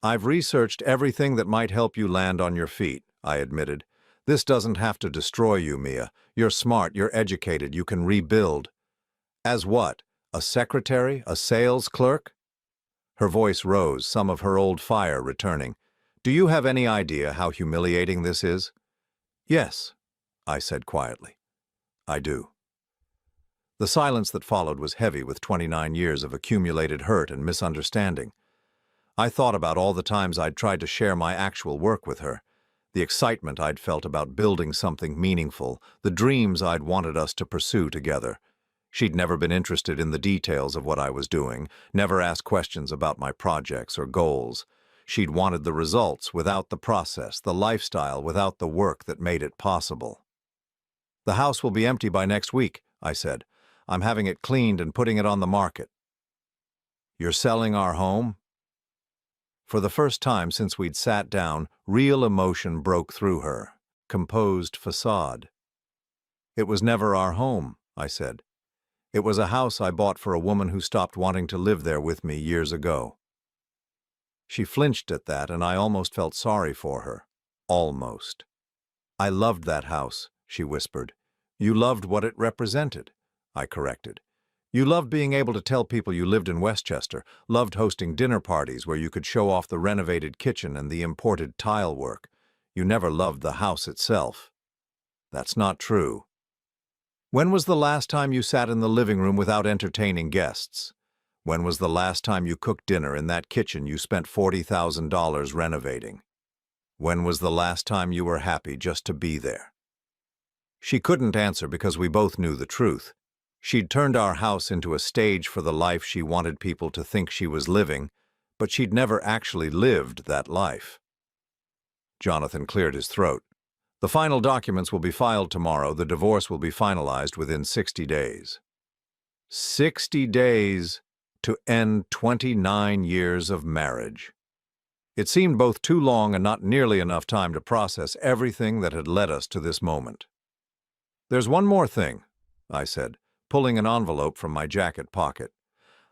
"I've researched everything that might help you land on your feet," I admitted. "This doesn't have to destroy you, Mia. You're smart, you're educated, you can rebuild." "As what? A secretary? A sales clerk?" Her voice rose, some of her old fire returning. "Do you have any idea how humiliating this is?" "Yes," I said quietly. "I do." The silence that followed was heavy with 29 years of accumulated hurt and misunderstanding. I thought about all the times I'd tried to share my actual work with her, the excitement I'd felt about building something meaningful, the dreams I'd wanted us to pursue together. She'd never been interested in the details of what I was doing, never asked questions about my projects or goals. She'd wanted the results without the process, the lifestyle without the work that made it possible. "The house will be empty by next week," I said. "I'm having it cleaned and putting it on the market." "You're selling our home?" For the first time since we'd sat down, real emotion broke through her. Composed facade. "It was never our home," I said. "It was a house I bought for a woman who stopped wanting to live there with me years ago." She flinched at that, and I almost felt sorry for her. Almost. "I loved that house," she whispered. "You loved what it represented," I corrected. "You loved being able to tell people you lived in Westchester, loved hosting dinner parties where you could show off the renovated kitchen and the imported tile work. You never loved the house itself." "That's not true." "When was the last time you sat in the living room without entertaining guests? When was the last time you cooked dinner in that kitchen you spent $40,000 renovating? When was the last time you were happy just to be there?" She couldn't answer because we both knew the truth. She'd turned our house into a stage for the life she wanted people to think she was living, but she'd never actually lived that life. Jonathan cleared his throat. "The final documents will be filed tomorrow. The divorce will be finalized within 60 days. 60 days to end 29 years of marriage. It seemed both too long and not nearly enough time to process everything that had led us to this moment. "There's one more thing," I said, pulling an envelope from my jacket pocket.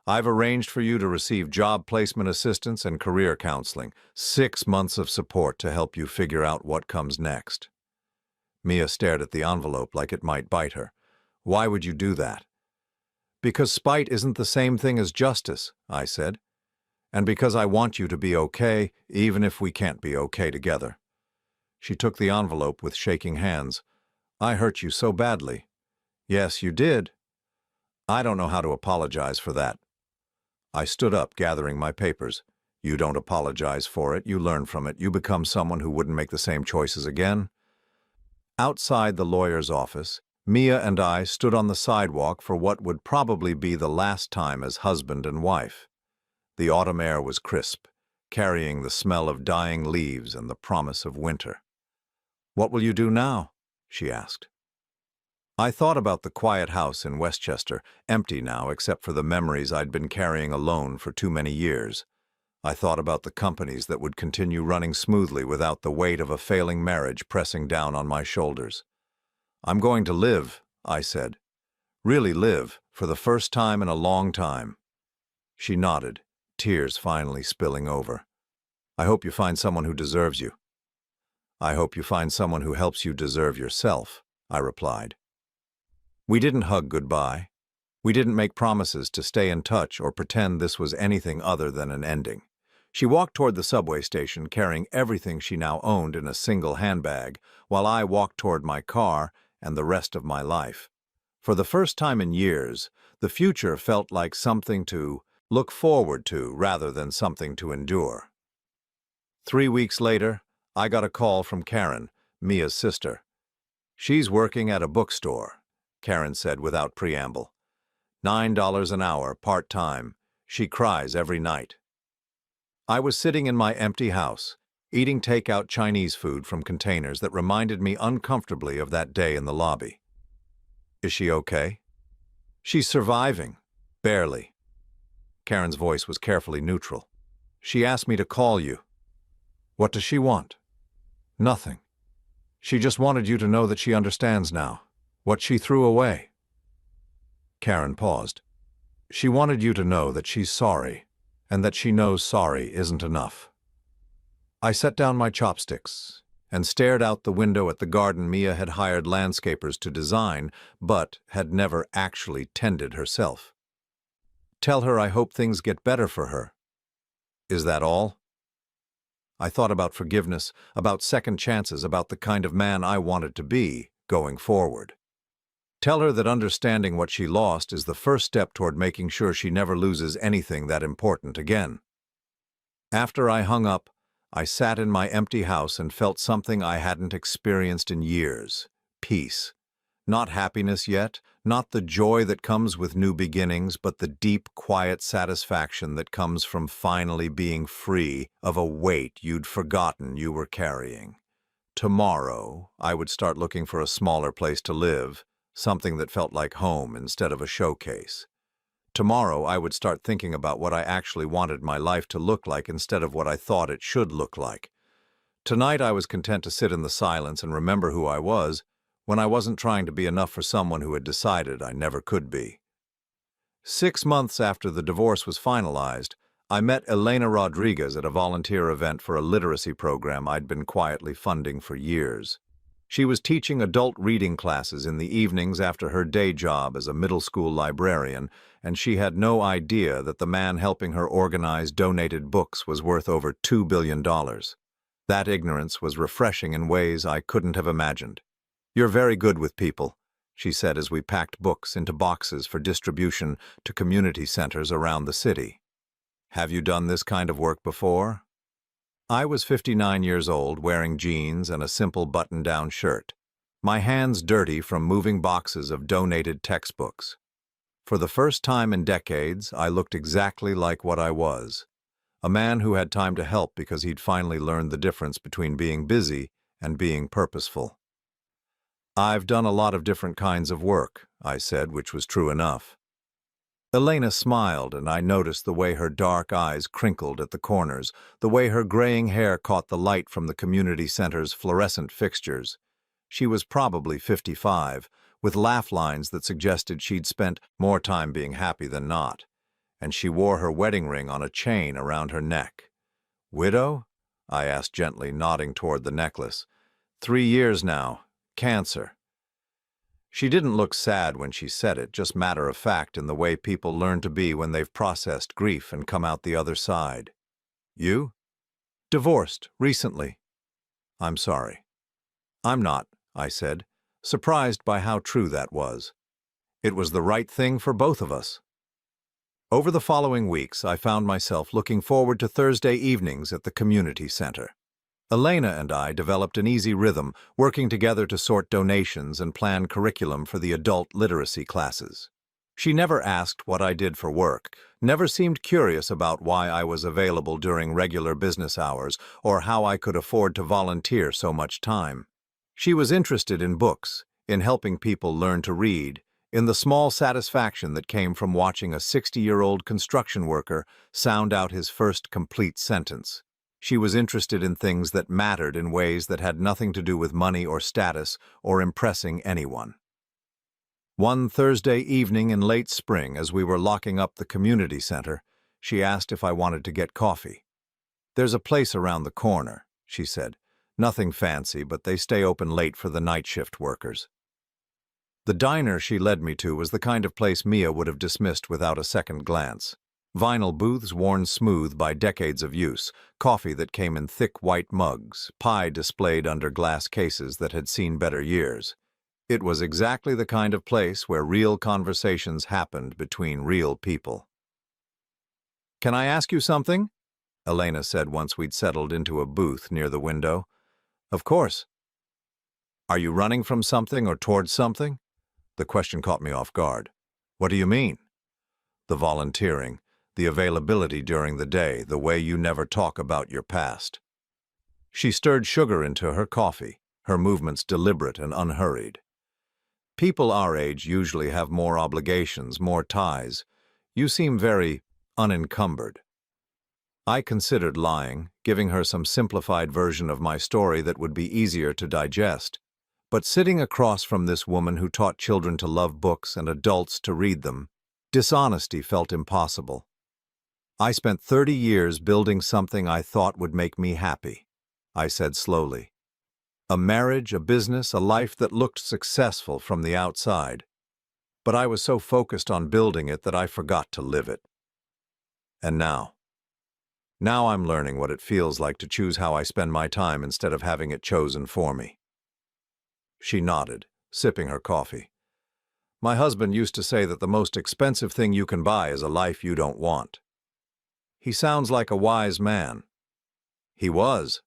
"I've arranged for you to receive job placement assistance and career counseling, 6 months of support to help you figure out what comes next." Mia stared at the envelope like it might bite her. "Why would you do that?" "Because spite isn't the same thing as justice," I said. "And because I want you to be okay, even if we can't be okay together." She took the envelope with shaking hands. I hurt you so badly. Yes, you did. I don't know how to apologize for that. I stood up, gathering my papers. You don't apologize for it, you learn from it, you become someone who wouldn't make the same choices again. Outside the lawyer's office, Mia and I stood on the sidewalk for what would probably be the last time as husband and wife. The autumn air was crisp, carrying the smell of dying leaves and the promise of winter. "What will you do now?" she asked. I thought about the quiet house in Westchester, empty now except for the memories I'd been carrying alone for too many years. I thought about the companies that would continue running smoothly without the weight of a failing marriage pressing down on my shoulders. "I'm going to live," I said. "Really live, for the first time in a long time." She nodded, tears finally spilling over. "I hope you find someone who deserves you." "I hope you find someone who helps you deserve yourself," I replied. We didn't hug goodbye. We didn't make promises to stay in touch or pretend this was anything other than an ending. She walked toward the subway station, carrying everything she now owned in a single handbag, while I walked toward my car and the rest of my life. For the first time in years, the future felt like something to look forward to rather than something to endure. 3 weeks later, I got a call from Karen, Mia's sister. "She's working at a bookstore," Karen said without preamble. $9 an hour, part-time. She cries every night. I was sitting in my empty house, eating takeout Chinese food from containers that reminded me uncomfortably of that day in the lobby. "Is she okay?" "She's surviving. Barely." Karen's voice was carefully neutral. "She asked me to call you." "What does she want?" "Nothing. She just wanted you to know that she understands now. What she threw away." Karen paused. "She wanted you to know that she's sorry, and that she knows sorry isn't enough." I set down my chopsticks and stared out the window at the garden Mia had hired landscapers to design, but had never actually tended herself. "Tell her I hope things get better for her." "Is that all?" I thought about forgiveness, about second chances, about the kind of man I wanted to be going forward. "Tell her that understanding what she lost is the first step toward making sure she never loses anything that important again." After I hung up, I sat in my empty house and felt something I hadn't experienced in years: peace. Not happiness yet, not the joy that comes with new beginnings, but the deep, quiet satisfaction that comes from finally being free of a weight you'd forgotten you were carrying. Tomorrow, I would start looking for a smaller place to live, something that felt like home instead of a showcase. Tomorrow, I would start thinking about what I actually wanted my life to look like instead of what I thought it should look like. Tonight, I was content to sit in the silence and remember who I was when I wasn't trying to be enough for someone who had decided I never could be. 6 months after the divorce was finalized, I met Elena Rodriguez at a volunteer event for a literacy program I'd been quietly funding for years. She was teaching adult reading classes in the evenings after her day job as a middle school librarian, and she had no idea that the man helping her organize donated books was worth over $2 billion. That ignorance was refreshing in ways I couldn't have imagined. "You're very good with people," she said as we packed books into boxes for distribution to community centers around the city. "Have you done this kind of work before?" I was 59 years old, wearing jeans and a simple button-down shirt, my hands dirty from moving boxes of donated textbooks. For the first time in decades, I looked exactly like what I was, a man who had time to help because he'd finally learned the difference between being busy and being purposeful. "I've done a lot of different kinds of work," I said, which was true enough. Elena smiled, and I noticed the way her dark eyes crinkled at the corners, the way her graying hair caught the light from the community center's fluorescent fixtures. She was probably 55, with laugh lines that suggested she'd spent more time being happy than not, and she wore her wedding ring on a chain around her neck. "Widow?" I asked gently, nodding toward the necklace. 3 years now. Cancer." She didn't look sad when she said it, just matter-of-fact in the way people learn to be when they've processed grief and come out the other side. "You?" "Divorced, recently." "I'm sorry." "I'm not," I said. surprised by how true that was. It was the right thing for both of us. Over the following weeks, I found myself looking forward to Thursday evenings at the community center. Elena and I developed an easy rhythm, working together to sort donations and plan curriculum for the adult literacy classes. She never asked what I did for work, never seemed curious about why I was available during regular business hours or how I could afford to volunteer so much time. She was interested in books, in helping people learn to read, in the small satisfaction that came from watching a 60-year-old construction worker sound out his first complete sentence. She was interested in things that mattered in ways that had nothing to do with money or status or impressing anyone. One Thursday evening in late spring, as we were locking up the community center, she asked if I wanted to get coffee. "There's a place around the corner," she said. "Nothing fancy, but they stay open late for the night shift workers." The diner she led me to was the kind of place Mia would have dismissed without a second glance. Vinyl booths worn smooth by decades of use, coffee that came in thick white mugs, pie displayed under glass cases that had seen better years. It was exactly the kind of place where real conversations happened between real people. "Can I ask you something?" Elena said once we'd settled into a booth near the window. "Of course." "Are you running from something or towards something?" The question caught me off guard. "What do you mean?" "The volunteering, the availability during the day, the way you never talk about your past." She stirred sugar into her coffee, her movements deliberate and unhurried. "People our age usually have more obligations, more ties. You seem very unencumbered." I considered lying, giving her some simplified version of my story that would be easier to digest. But sitting across from this woman who taught children to love books and adults to read them, dishonesty felt impossible. "I spent 30 years building something I thought would make me happy," I said slowly. "A marriage, a business, a life that looked successful from the outside. But I was so focused on building it that I forgot to live it. And now I'm learning what it feels like to choose how I spend my time instead of having it chosen for me." She nodded, sipping her coffee. "My husband used to say that the most expensive thing you can buy is a life you don't want." "He sounds like a wise man." "He was."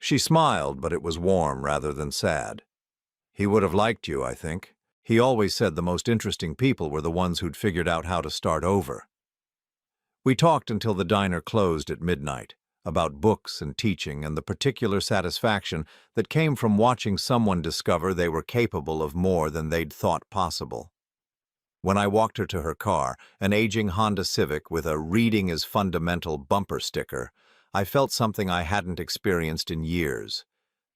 She smiled, but it was warm rather than sad. "He would have liked you, I think. He always said the most interesting people were the ones who'd figured out how to start over." We talked until the diner closed at midnight, about books and teaching and the particular satisfaction that came from watching someone discover they were capable of more than they'd thought possible. When I walked her to her car, an aging Honda Civic with a "Reading is Fundamental" bumper sticker, I felt something I hadn't experienced in years.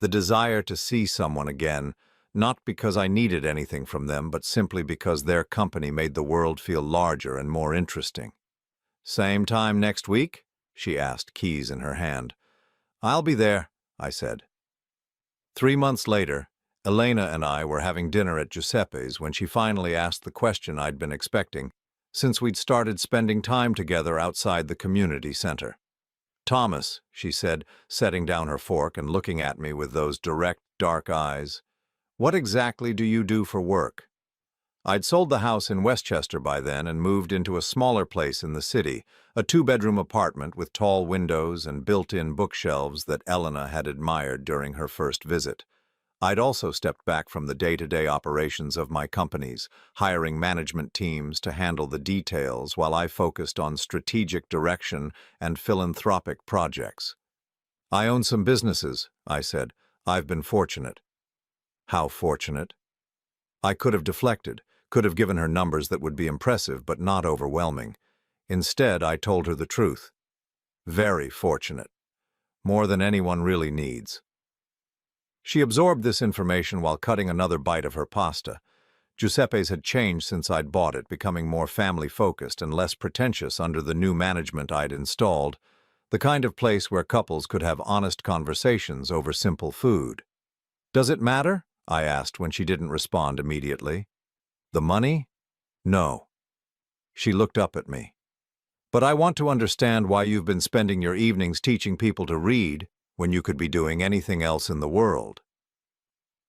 The desire to see someone again, not because I needed anything from them, but simply because their company made the world feel larger and more interesting. "Same time next week?" she asked, keys in her hand. "I'll be there," I said. 3 months later, Elena and I were having dinner at Giuseppe's when she finally asked the question I'd been expecting, since we'd started spending time together outside the community center. "Thomas," she said, setting down her fork and looking at me with those direct, dark eyes, "what exactly do you do for work?" I'd sold the house in Westchester by then and moved into a smaller place in the city, a 2-bedroom apartment with tall windows and built-in bookshelves that Elena had admired during her first visit. I'd also stepped back from the day-to-day operations of my companies, hiring management teams to handle the details while I focused on strategic direction and philanthropic projects. "I own some businesses," I said. "I've been fortunate." "How fortunate?" I could have deflected, could have given her numbers that would be impressive but not overwhelming. Instead, I told her the truth. "Very fortunate. More than anyone really needs." She absorbed this information while cutting another bite of her pasta. Giuseppe's had changed since I'd bought it, becoming more family-focused and less pretentious under the new management I'd installed, the kind of place where couples could have honest conversations over simple food. "Does it matter?" I asked when she didn't respond immediately. "The money? No." She looked up at me. "But I want to understand why you've been spending your evenings teaching people to read when you could be doing anything else in the world."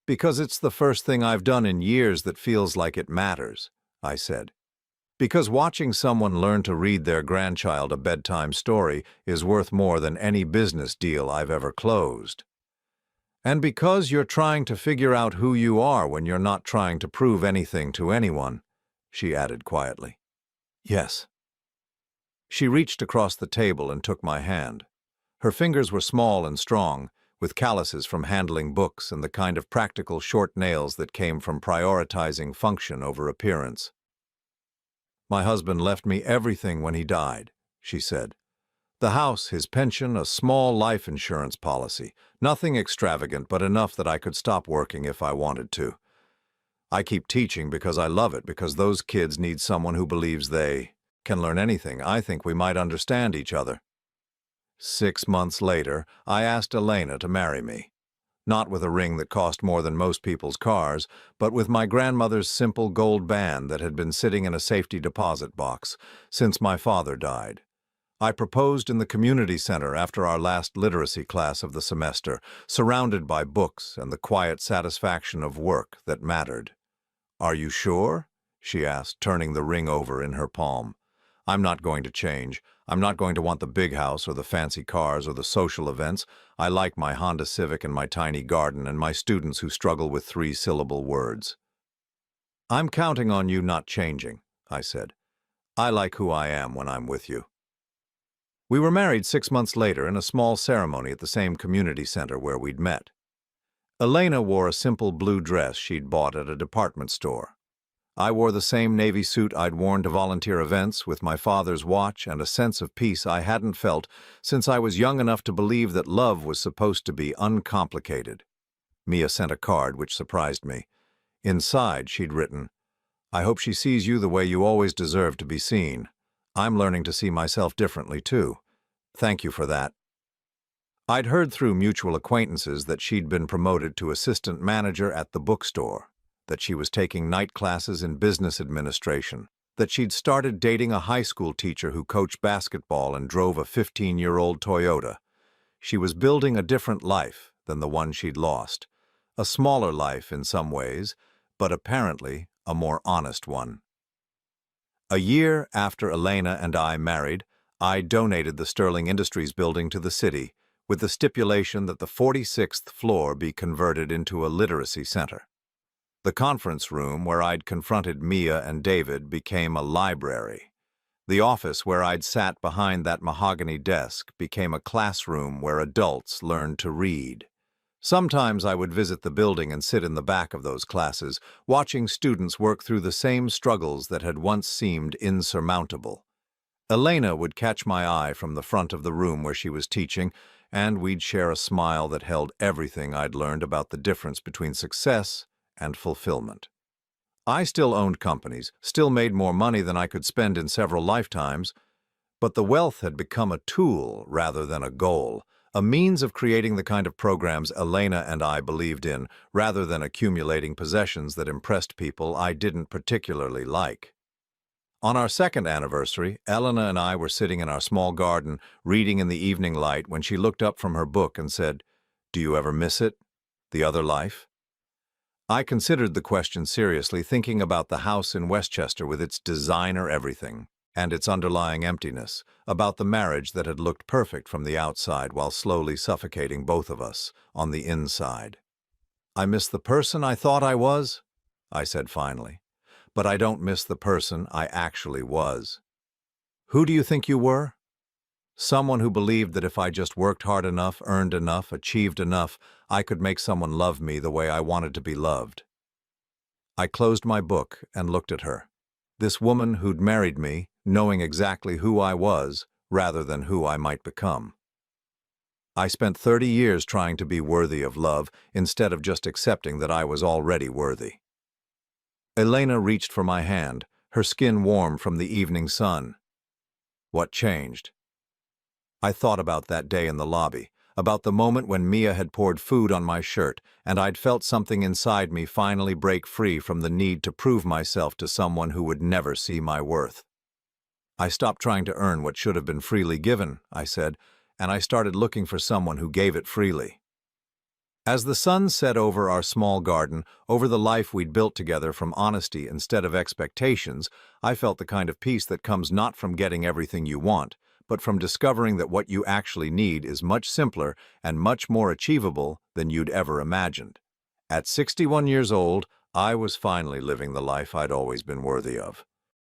Because it's the first thing I've done in years that feels like it matters, I said. Because watching someone learn to read their grandchild a bedtime story is worth more than any business deal I've ever closed. And because you're trying to figure out who you are when you're not trying to prove anything to anyone, she added quietly. Yes. She reached across the table and took my hand. Her fingers were small and strong, with calluses from handling books and the kind of practical short nails that came from prioritizing function over appearance. My husband left me everything when he died, she said. The house, his pension, a small life insurance policy. Nothing extravagant, but enough that I could stop working if I wanted to. I keep teaching because I love it, because those kids need someone who believes they can learn anything. I think we might understand each other. 6 months later, I asked Elena to marry me. Not with a ring that cost more than most people's cars, but with my grandmother's simple gold band that had been sitting in a safety deposit box since my father died. I proposed in the community center after our last literacy class of the semester, surrounded by books and the quiet satisfaction of work that mattered. "Are you sure?" she asked, turning the ring over in her palm. "I'm not going to change. I'm not going to want the big house or the fancy cars or the social events. I like my Honda Civic and my tiny garden and my students who struggle with 3-syllable words." "I'm counting on you not changing," I said. "I like who I am when I'm with you." We were married 6 months later in a small ceremony at the same community center where we'd met. Elena wore a simple blue dress she'd bought at a department store. I wore the same navy suit I'd worn to volunteer events, with my father's watch and a sense of peace I hadn't felt since I was young enough to believe that love was supposed to be uncomplicated. Mia sent a card which surprised me. Inside, she'd written, "I hope she sees you the way you always deserve to be seen. I'm learning to see myself differently, too. Thank you for that." I'd heard through mutual acquaintances that she'd been promoted to assistant manager at the bookstore, that she was taking night classes in business administration, that she'd started dating a high school teacher who coached basketball and drove a 15-year-old Toyota. She was building a different life than the one she'd lost. A smaller life in some ways, but apparently a more honest one. A year after Elena and I married, I donated the Sterling Industries building to the city, with the stipulation that the 46th floor be converted into a literacy center. The conference room where I'd confronted Mia and David became a library. The office where I'd sat behind that mahogany desk became a classroom where adults learned to read. Sometimes I would visit the building and sit in the back of those classes, watching students work through the same struggles that had once seemed insurmountable. Elena would catch my eye from the front of the room where she was teaching, and we'd share a smile that held everything I'd learned about the difference between success and fulfillment. I still owned companies, still made more money than I could spend in several lifetimes, but the wealth had become a tool rather than a goal, a means of creating the kind of programs Elena and I believed in, rather than accumulating possessions that impressed people I didn't particularly like. On our second anniversary, Elena and I were sitting in our small garden, reading in the evening light, when she looked up from her book and said, "Do you ever miss it? The other life?" I considered the question seriously, thinking about the house in Westchester with its designer everything and its underlying emptiness, about the marriage that had looked perfect from the outside while slowly suffocating both of us on the inside. "I miss the person I thought I was," I said finally, "but I don't miss the person I actually was." "Who do you think you were?" "Someone who believed that if I just worked hard enough, earned enough, achieved enough, I could make someone love me the way I wanted to be loved." I closed my book and looked at her. This woman who'd married me, knowing exactly who I was, rather than who I might become. I spent 30 years trying to be worthy of love, instead of just accepting that I was already worthy. Elena reached for my hand, her skin warm from the evening sun. "What changed?" I thought about that day in the lobby, about the moment when Mia had poured food on my shirt, and I'd felt something inside me finally break free from the need to prove myself to someone who would never see my worth. "I stopped trying to earn what should have been freely given," I said, "and I started looking for someone who gave it freely." As the sun set over our small garden, over the life we'd built together from honesty instead of expectations, I felt the kind of peace that comes not from getting everything you want, but from discovering that what you actually need is much simpler and much more achievable than you'd ever imagined. At 61 years old, I was finally living the life I'd always been worthy of.